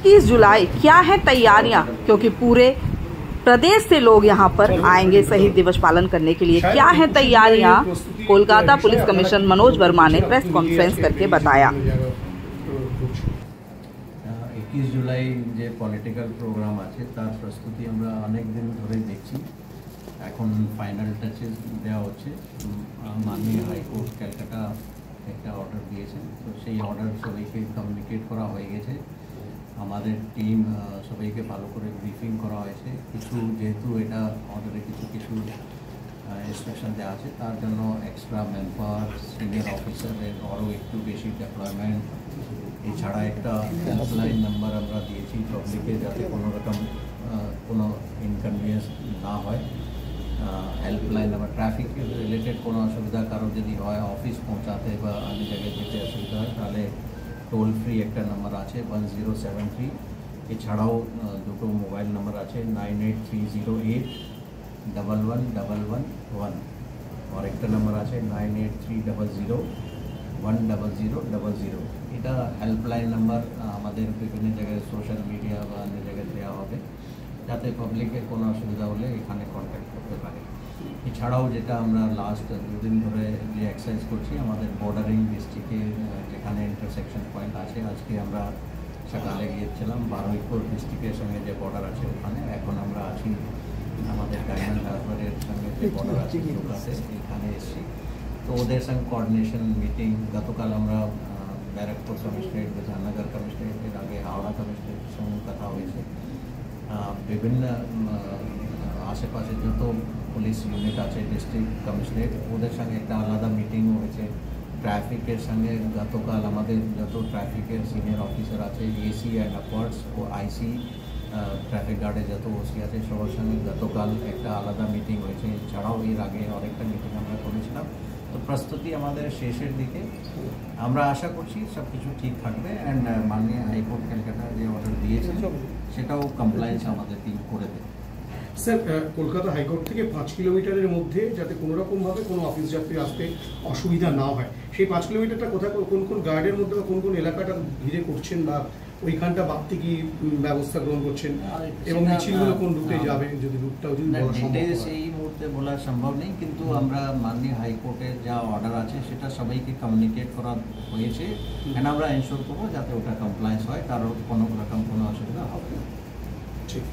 21 जुलाई क्या है तैयारियां, क्योंकि पूरे प्रदेश से लोग यहां पर आएंगे शहीद दिवस पालन करने के लिए। क्या है तैयारियां, कोलकाता पुलिस कमिश्नर मनोज वर्मा ने प्रेस कॉन्फ्रेंस करके बताया। 21 जुलाई যে পলিটিক্যাল প্রোগ্রাম আছে তার প্রস্তুতি আমরা অনেক দিন ধরেই দেখছি। এখন ফাইনাল টাচেস দেওয়া হচ্ছে। মাননীয় হাইকোর্ট ক্যালকাটা একটা অর্ডার দিয়েছেন, তো সেই অর্ডার সবাইকে কমিউনিকেট করা হয়ে গেছে। আমাদের টিম সবাইকে ভালো করে ব্রিফিং করা হয়েছে। কিছু যেহেতু এটা অর্ডারে কিছু ইনস্ট্রাকশন দেওয়া আছে, তার জন্য এক্সট্রা ম্যান পাওয়ার, সিনিয়র অফিসারের আরও একটু বেশি ডেপ্লয়মেন্ট, এছাড়া একটা হেল্পলাইন নাম্বার আমরা দিয়েছি পাবলিকে, যাতে কোনো রকম কোনো ইনকনভিনিয়েন্স না হয়। হেল্পলাইন নাম্বার ট্রাফিক রিলেটেড কোনো অসুবিধা কারো যদি হয়, অফিস পৌঁছাতে বা অন্য জায়গায় যেতে অসুবিধা হয়, তাহলে টোল ফ্রি একটা নাম্বার আছে 1073। এছাড়াও দুটো মোবাইল নাম্বার আছে 9830811111 আর একটা নাম্বার আছে 9830010000। এটা হেল্পলাইন নাম্বার আমাদের বিভিন্ন জায়গায় সোশ্যাল মিডিয়া বা অন্য জায়গায় দেওয়া হবে, যাতে পাবলিকের কোনো অসুবিধা হলে এখানে কন্ট্যাক্ট করতে পারে। এছাড়াও যেটা আমরা লাস্ট দুদিন ধরে যে এক্সারসাইজ করছি, আমাদের বর্ডারিং ডিস্ট্রিক্টে যেখানে ইন্টারসেকশন পয়েন্ট আছে, আজকে আমরা সকালে গিয়েছিলাম বারুইপুর ডিস্ট্রিক্টের সঙ্গে যে বর্ডার আছে ওখানে। এখন আমরা আছি আমাদের ডায়মন্ড হারবারের সঙ্গে যে বর্ডার আছে ওখানে, এখানে এসেছি। তো ওদের সঙ্গে কোঅর্ডিনেশন মিটিং, গতকাল আমরা ব্যারাকপুর কমিশনারেট, বিধাননগর কমিশনারেটের আগে হাওড়া কমিশনারেটের সঙ্গে কথা হয়েছে। বিভিন্ন আশেপাশে যত পুলিশ ইউনিট আছে ডিস্ট্রিক্ট কমিশনারেট, ওদের সঙ্গে একটা আলাদা মিটিং হয়েছে। ট্রাফিকের সঙ্গে গতকাল আমাদের যত ট্রাফিকের সিনিয়র অফিসার আছে, এসি অ্যান্ড আপওয়ার্ডস ও আইসি, ট্রাফিক গার্ডে যত ওসি আছে, সবার সঙ্গে গতকাল একটা আলাদা মিটিং হয়েছে। এছাড়াও এর আগে অনেকটা মিটিং আমরা করেছিলাম। তো প্রস্তুতি আমাদের শেষের দিকে। আমরা আশা করছি সব কিছু ঠিক থাকবে। অ্যান্ড মাননীয় হাইকোর্ট ক্যালকাটা যে অর্ডার দিয়েছে সেটাও কমপ্লায়েন্স আমাদের টিম করে দেবে। স্যার, কলকাতা হাইকোর্ট থেকে 5 কিলোমিটারের মধ্যে যাতে কোনো রকমভাবে কোনো অফিস যাত্রী আসতে অসুবিধা না হয়, সেই 5 কিলোমিটারটা কোথায় কোন কোন গার্ডের মধ্যে বা কোন কোন এলাকাটা ঘিরে করছেন, বা ওইখানটা বাড়তি কি ব্যবস্থা গ্রহণ করছেন, এবং মিছিলগুলো কোন রুটে যাবে, যদি রুটটাও যদি বলা সম্ভব হয়। এই মুহূর্তে বলা সম্ভব নেই, কিন্তু আমরা মাননীয় হাইকোর্টের যা অর্ডার আছে সেটা সবাইকে কমিউনিকেট করা হয়েছে। এন্ড আমরা এনশোর করবো যাতে ওটা কমপ্লায়েন্স হয়, কারোর কোনো রকম কোনো অসুবিধা হবে না। ঠিক।